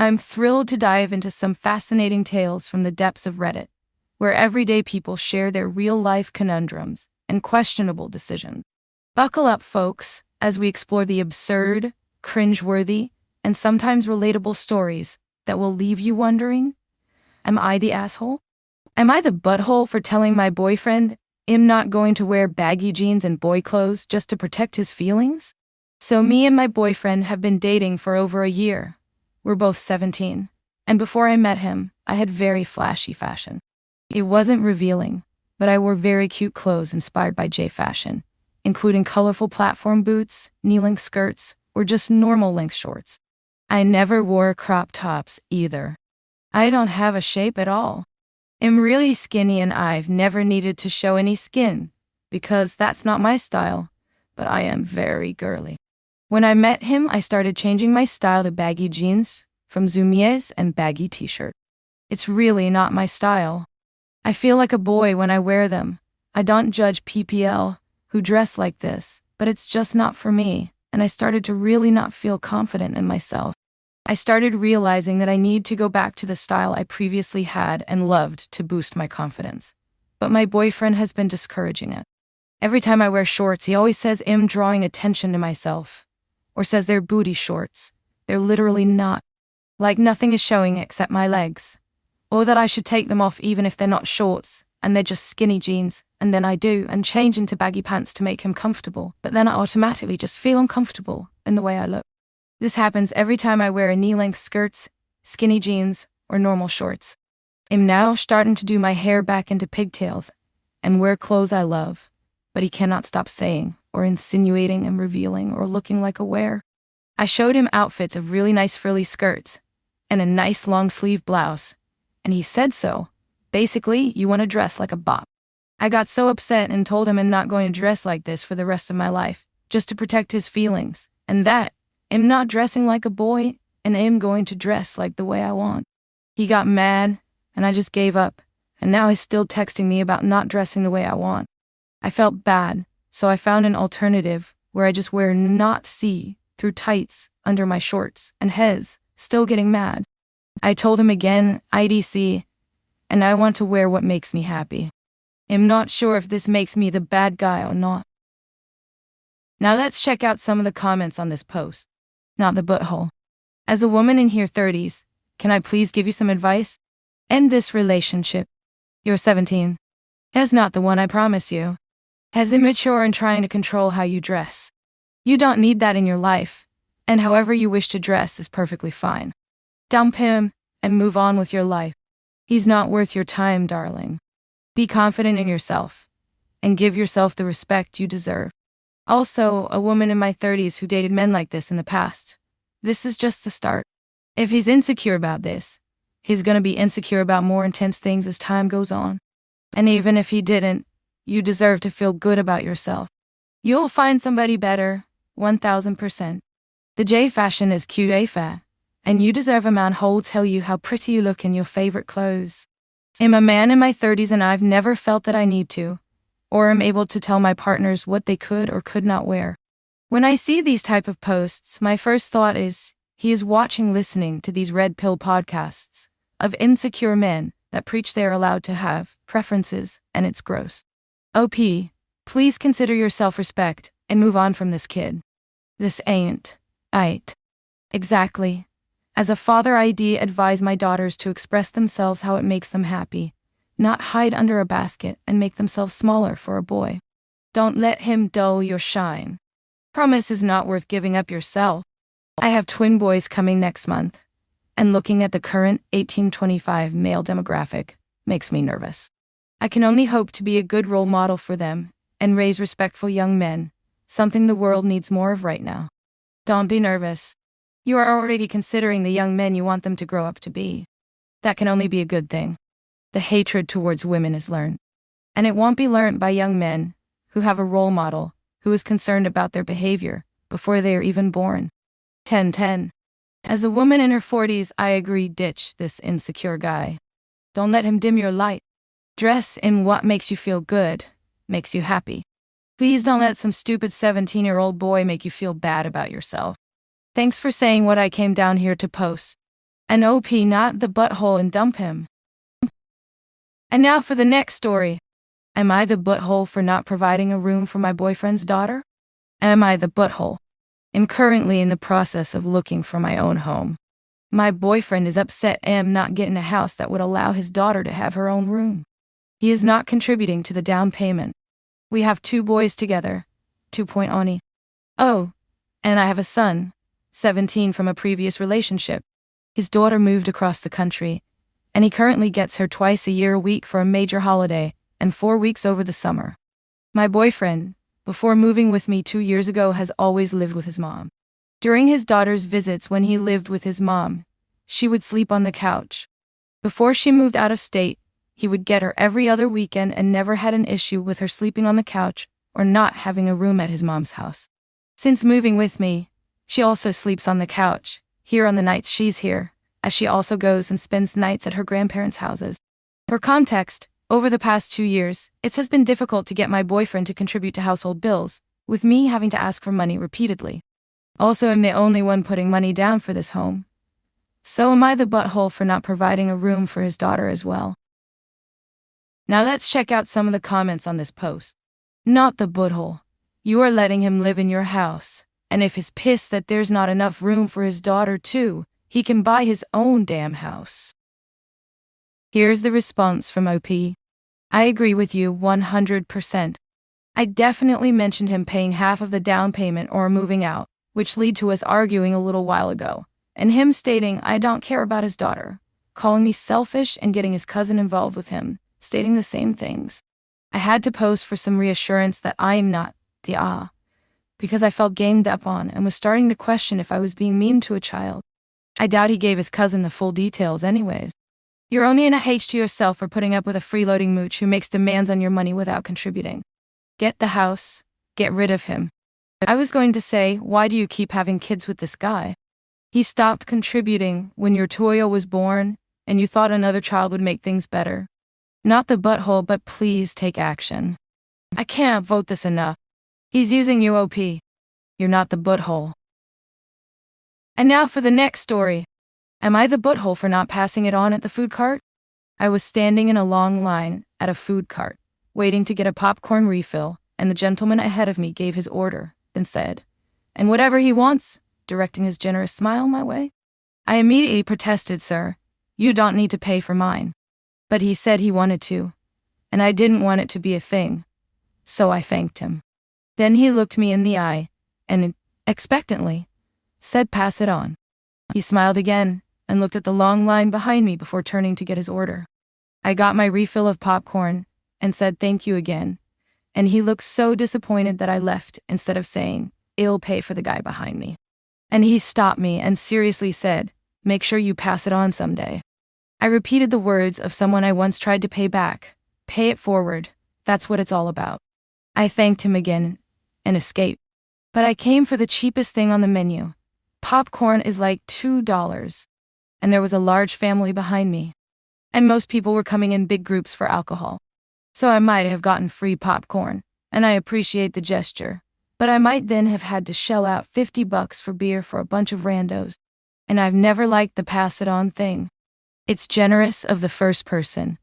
I'm thrilled to dive into some fascinating tales from the depths of Reddit, where everyday people share their real-life conundrums and questionable decisions. Buckle up, folks, as we explore the absurd, cringeworthy, and sometimes relatable stories that will leave you wondering, am I the asshole? Am I the butthole for telling my boyfriend I'm not going to wear baggy jeans and boy clothes just to protect his feelings? So me and my boyfriend have been dating for over a year. We're both 17, and before I met him, I had very flashy fashion. It wasn't revealing, but I wore very cute clothes inspired by J fashion, including colorful platform boots, knee-length skirts, or just normal length shorts. I never wore crop tops either. I don't have a shape at all. I'm really skinny and I've never needed to show any skin, because that's not my style, but I am very girly. When I met him, I started changing my style to baggy jeans, from zoomies and baggy t-shirt. It's really not my style. I feel like a boy when I wear them. I don't judge PPL who dress like this, but it's just not for me, and I started to really not feel confident in myself. I started realizing that I need to go back to the style I previously had and loved to boost my confidence. But my boyfriend has been discouraging it. Every time I wear shorts, he always says I'm drawing attention to myself, or says they're booty shorts. They're literally not. Like nothing is showing except my legs. Or that I should take them off even if they're not shorts, and they're just skinny jeans, and then I do, and change into baggy pants to make him comfortable, but then I automatically just feel uncomfortable in the way I look. This happens every time I wear knee-length skirts, skinny jeans, or normal shorts. I'm now starting to do my hair back into pigtails and wear clothes I love, but he cannot stop saying, or insinuating and revealing, or looking like a wear. I showed him outfits of really nice frilly skirts and a nice long-sleeve blouse, and he said so. Basically, you want to dress like a bop. I got so upset and told him I'm not going to dress like this for the rest of my life, just to protect his feelings, and that I'm not dressing like a boy, and I'm going to dress like the way I want. He got mad, and I just gave up, and now he's still texting me about not dressing the way I want. I felt bad, so I found an alternative where I just wear not see-through tights under my shorts, and he's still getting mad. I told him again, IDC, and I want to wear what makes me happy. I'm not sure if this makes me the bad guy or not. Now let's check out some of the comments on this post. Not the butthole. As a woman in her 30s, can I please give you some advice? End this relationship. You're 17. He's not the one, I promise you. He's immature and trying to control how you dress. You don't need that in your life, and however you wish to dress is perfectly fine. Dump him and move on with your life. He's not worth your time, darling. Be confident in yourself and give yourself the respect you deserve. Also, a woman in my 30s who dated men like this in the past. This is just the start. If he's insecure about this, he's gonna be insecure about more intense things as time goes on. And even if he didn't, you deserve to feel good about yourself. You'll find somebody better, 1000%. The J fashion is cute AFA, and you deserve a man who'll tell you how pretty you look in your favorite clothes. I'm a man in my 30s and I've never felt that I need to, or am able to tell my partners what they could or could not wear. When I see these type of posts, my first thought is, he is listening to these red pill podcasts of insecure men that preach they're allowed to have preferences, and it's gross. OP, please consider your self-respect and move on from this kid. This ain't AITA. Exactly. As a father, I advise my daughters to express themselves how it makes them happy, not hide under a basket and make themselves smaller for a boy. Don't let him dull your shine. Promise is not worth giving up yourself. I have twin boys coming next month, and looking at the current 18-25 male demographic makes me nervous. I can only hope to be a good role model for them and raise respectful young men, something the world needs more of right now. Don't be nervous. You are already considering the young men you want them to grow up to be. That can only be a good thing. The hatred towards women is learned. And it won't be learned by young men who have a role model who is concerned about their behavior before they are even born. 10-10. As a woman in her 40s, I agree, ditch this insecure guy. Don't let him dim your light. Dress in what makes you feel good, makes you happy. Please don't let some stupid 17-year-old boy make you feel bad about yourself. Thanks for saying what I came down here to post. And OP not the butthole and dump him. And now for the next story. Am I the butthole for not providing a room for my boyfriend's daughter? Am I the butthole? I'm currently in the process of looking for my own home. My boyfriend is upset I am not getting a house that would allow his daughter to have her own room. He is not contributing to the down payment. We have 2 boys together, 2 Oni. Oh, and I have a son, 17 from a previous relationship. His daughter moved across the country, and he currently gets her twice a year a week for a major holiday, and 4 weeks over the summer. My boyfriend, before moving with me 2 years ago, has always lived with his mom. During his daughter's visits when he lived with his mom, she would sleep on the couch. Before she moved out of state, he would get her every other weekend and never had an issue with her sleeping on the couch or not having a room at his mom's house. Since moving with me, she also sleeps on the couch, here on the nights she's here, as she also goes and spends nights at her grandparents' houses. For context, over the past 2 years, it has been difficult to get my boyfriend to contribute to household bills, with me having to ask for money repeatedly. Also, I'm the only one putting money down for this home. So am I the butthole for not providing a room for his daughter as well? Now let's check out some of the comments on this post. Not the butthole. You are letting him live in your house, and if he's pissed that there's not enough room for his daughter too, he can buy his own damn house. Here's the response from OP. I agree with you 100%. I definitely mentioned him paying half of the down payment or moving out, which led to us arguing a little while ago, and him stating I don't care about his daughter, calling me selfish and getting his cousin involved with him, stating the same things. I had to post for some reassurance that I am not the because I felt gamed up on and was starting to question if I was being mean to a child. I doubt he gave his cousin the full details anyways. You're only in a H to yourself for putting up with a freeloading mooch who makes demands on your money without contributing. Get the house, get rid of him. I was going to say, why do you keep having kids with this guy? He stopped contributing when your Toyo was born, and you thought another child would make things better. Not the butthole, but please take action. I can't vote this enough. He's using you, OP. You're not the butthole. And now for the next story. Am I the butthole for not passing it on at the food cart? I was standing in a long line at a food cart, waiting to get a popcorn refill, and the gentleman ahead of me gave his order, then said, "And whatever he wants," directing his generous smile my way. I immediately protested, "Sir, you don't need to pay for mine." But he said he wanted to, and I didn't want it to be a thing, so I thanked him. Then he looked me in the eye, and, expectantly, said, "Pass it on." He smiled again, and looked at the long line behind me before turning to get his order. I got my refill of popcorn, and said thank you again, and he looked so disappointed that I left instead of saying, "I'll pay for the guy behind me." And he stopped me and seriously said, "Make sure you pass it on someday." I repeated the words of someone I once tried to pay back. Pay it forward, that's what it's all about. I thanked him again, and escaped. But I came for the cheapest thing on the menu. Popcorn is like $2, and there was a large family behind me. And most people were coming in big groups for alcohol. So I might have gotten free popcorn, and I appreciate the gesture, but I might then have had to shell out $50 for beer for a bunch of randos. And I've never liked the pass it on thing. It's generous of the first person,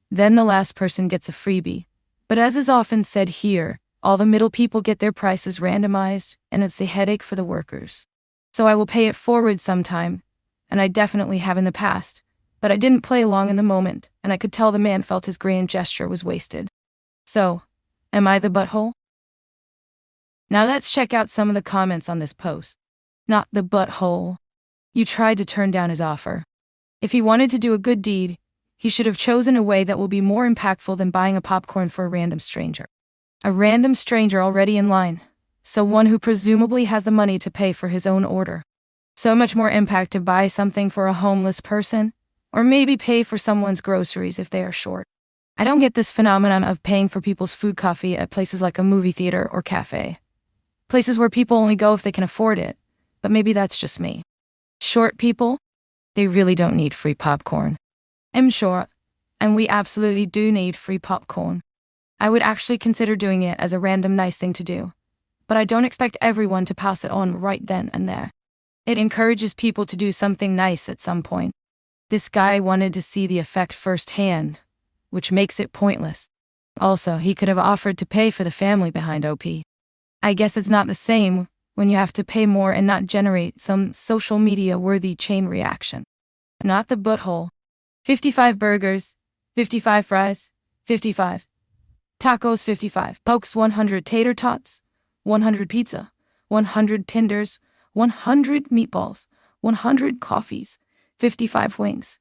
then the last person gets a freebie. But as is often said here, all the middle people get their prices randomized, and it's a headache for the workers. So I will pay it forward sometime, and I definitely have in the past, but I didn't play along in the moment, and I could tell the man felt his grand gesture was wasted. So, am I the butthole? Now let's check out some of the comments on this post. Not the butthole. You tried to turn down his offer. If he wanted to do a good deed, he should have chosen a way that will be more impactful than buying a popcorn for a random stranger. A random stranger already in line, so one who presumably has the money to pay for his own order. So much more impact to buy something for a homeless person, or maybe pay for someone's groceries if they are short. I don't get this phenomenon of paying for people's food coffee at places like a movie theater or cafe. Places where people only go if they can afford it, but maybe that's just me. Short people? They really don't need free popcorn. I'm short, and we absolutely do need free popcorn. I would actually consider doing it as a random nice thing to do, but I don't expect everyone to pass it on right then and there. It encourages people to do something nice at some point. This guy wanted to see the effect firsthand, which makes it pointless. Also, he could have offered to pay for the family behind OP. I guess it's not the same when you have to pay more and not generate some social media-worthy chain reaction. Not the butthole. 55 burgers, 55 fries, 55 tacos, 55 pokes, 100 tater tots, 100 pizza, 100 tenders, 100 meatballs, 100 coffees, 55 wings,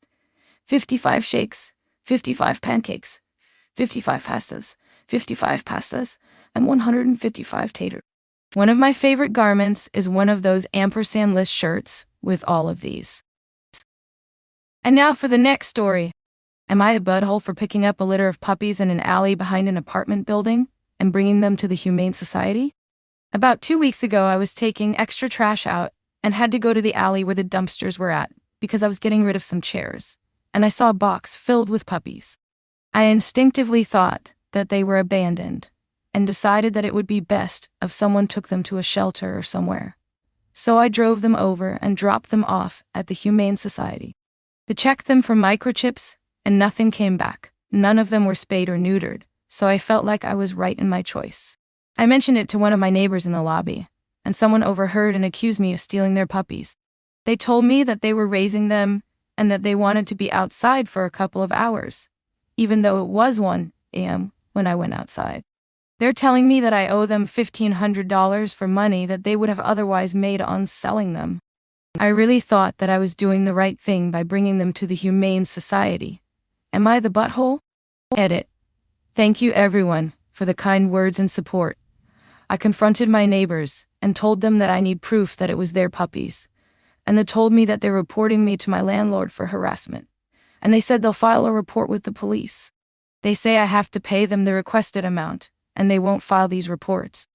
55 shakes, 55 pancakes, 55 pastas, and 155 tater. One of my favorite garments is one of those ampersand-less shirts with all of these. And now for the next story. Am I a butthole for picking up a litter of puppies in an alley behind an apartment building and bringing them to the Humane Society? About 2 weeks ago, I was taking extra trash out and had to go to the alley where the dumpsters were at because I was getting rid of some chairs, and I saw a box filled with puppies. I instinctively thought that they were abandoned and decided that it would be best if someone took them to a shelter or somewhere. So I drove them over and dropped them off at the Humane Society. They checked them for microchips, and nothing came back. None of them were spayed or neutered, so I felt like I was right in my choice. I mentioned it to one of my neighbors in the lobby, and someone overheard and accused me of stealing their puppies. They told me that they were raising them and that they wanted to be outside for a couple of hours, even though it was 1 a.m. when I went outside. They're telling me that I owe them $1,500 for money that they would have otherwise made on selling them. I really thought that I was doing the right thing by bringing them to the Humane Society. Am I the butthole? Edit. Thank you everyone for the kind words and support. I confronted my neighbors and told them that I need proof that it was their puppies. And they told me that they're reporting me to my landlord for harassment. And they said they'll file a report with the police. They say I have to pay them the requested amount, and they won't file these reports.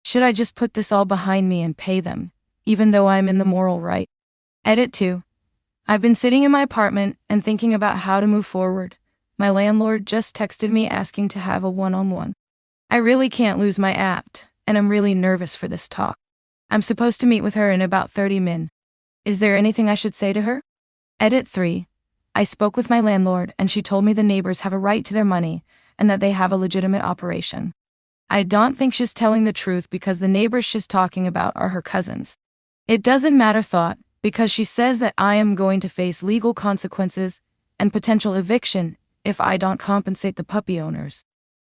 Should I just put this all behind me and pay them, even though I'm in the moral right? Edit 2. I've been sitting in my apartment and thinking about how to move forward. My landlord just texted me asking to have a one-on-one. I really can't lose my apt, and I'm really nervous for this talk. I'm supposed to meet with her in about 30 min. Is there anything I should say to her? Edit 3. I spoke with my landlord and she told me the neighbors have a right to their money and that they have a legitimate operation. I don't think she's telling the truth because the neighbors she's talking about are her cousins. It doesn't matter thought, because she says that I am going to face legal consequences and potential eviction if I don't compensate the puppy owners.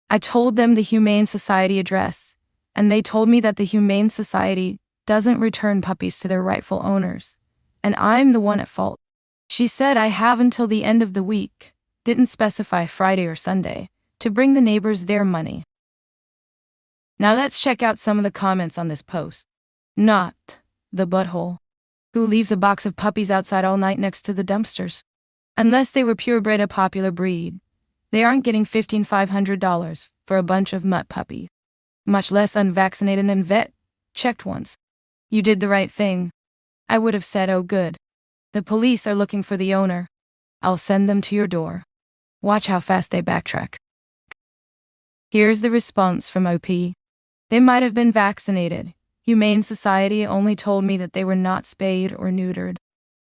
I told them the Humane Society address, and they told me that the Humane Society doesn't return puppies to their rightful owners, and I'm the one at fault. She said I have until the end of the week, didn't specify Friday or Sunday, to bring the neighbors their money. Now let's check out some of the comments on this post. Not the butthole. Who leaves a box of puppies outside all night next to the dumpsters? Unless they were purebred, a popular breed, they aren't getting $1,500 for a bunch of mutt puppies. Much less unvaccinated and vet-checked ones. You did the right thing. I would have said, oh good. The police are looking for the owner. I'll send them to your door. Watch how fast they backtrack. Here's the response from OP. They might have been vaccinated. Humane Society only told me that they were not spayed or neutered.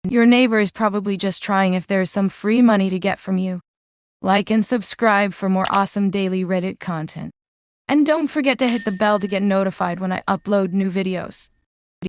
Your neighbor is probably just trying if there's some free money to get from you. Like and subscribe for more awesome daily Reddit content. And don't forget to hit the bell to get notified when I upload new videos.